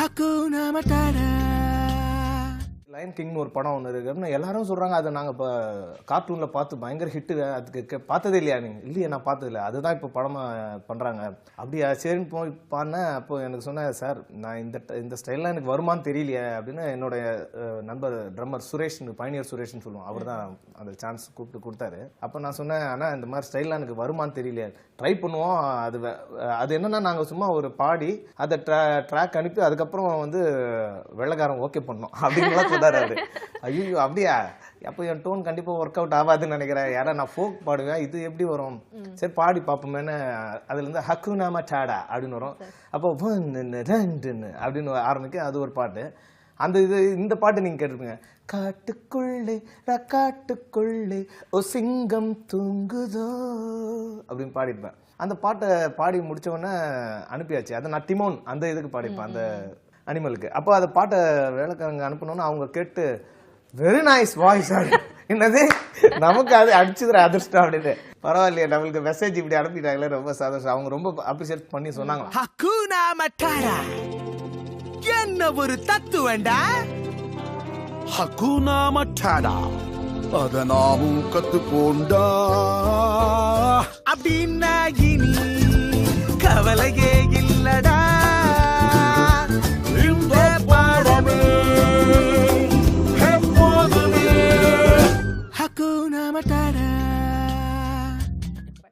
Hakuna Matata. Line கிங்னு ஒரு படம் ஒன்று இருக்கு அப்படின்னு எல்லாரும் சொல்கிறாங்க. அதை நாங்கள் இப்போ கார்ட்டூனில் பார்த்து பயங்கர ஹிட்டு. அதுக்கு பார்த்ததே இல்லையா நீங்கள்? இல்லையே, நான் பார்த்ததில்ல. அதுதான் இப்போ படமாக பண்ணுறாங்க. அப்படியா, சரின்னு போய் பாடினேன். அப்போது எனக்கு சொன்னேன், சார் நான் இந்த ஸ்டைல்லாம் எனக்கு வருமானு தெரியலையே அப்படின்னு. என்னுடைய நண்பர் ட்ரம்மர் சுரேஷ், பயணியர் சுரேஷ்னு சொல்லுவோம், அவர் தான் அந்த சான்ஸ் கூப்பிட்டு கொடுத்தாரு. அப்போ நான் சொன்னேன், ஆனால் இந்த மாதிரி ஸ்டைல்லாம் எனக்கு வருமானு தெரியலையே, ட்ரை பண்ணுவோம். அது என்னென்னா, நாங்கள் சும்மா ஒரு பாடி அதை ட்ராக் அனுப்பி அதுக்கப்புறம் வந்து வெள்ளைக்காரன் ஓகே பண்ணோம் அப்படின்லாம் சொன்னார். ஐயோ அப்படியா, அப்போ என் டோன் கண்டிப்பாக ஒர்க் அவுட் ஆகாதுன்னு நினைக்கிறேன். யாரா நான் ஃபோக் பாடுவேன், இது எப்படி வரும், சரி பாடி பார்ப்போமேன்னு அதுலேருந்து ஹக்குனா மட்டாடா அப்படின்னு வரும். அப்போ 1 2 அப்படின்னு ஆரம்பிக்கும். அது ஒரு பாட்டு. இந்த பாட்டு நீங்கள் கேட்டிருப்பீங்க. காட்டுக்குள்ளே காட்டுக்குள்ளே ஓ சிங்கம் தூங்குதோ அப்படின்னு பாடிருப்பேன். அந்த பாட்டை பாடி முடித்தவொடனே அனுப்பியாச்சு. அதை நான் டிமோன் அந்த இதுக்கு பாடிப்பேன், அந்த அனிமலுக்கு. அப்போ அந்த பாட்டை வேலைக்காரங்க அனுப்பணும்னு அவங்க கேட்டு வெரி நைஸ் வாய்ஸ் என்னது நமக்கு அது அடிச்சுதுற அதிர்ஷ்டம் அப்படின்னு. பரவாயில்லையே, நம்மளுக்கு மெசேஜ் இப்படி அனுப்பிட்டாங்களே, ரொம்ப சந்தோஷம். அவங்க ரொம்ப அப்ரிஷியேட் பண்ணி சொன்னாங்க. ஹக்குனா மட்டாடா என்ன ஒரு தத்துவண்டா. ஹக்குனா மட்டாடா அத நாமும் கத்துக்கோண்டா. அப்படின்னா இனி கவலையே இல்லடா.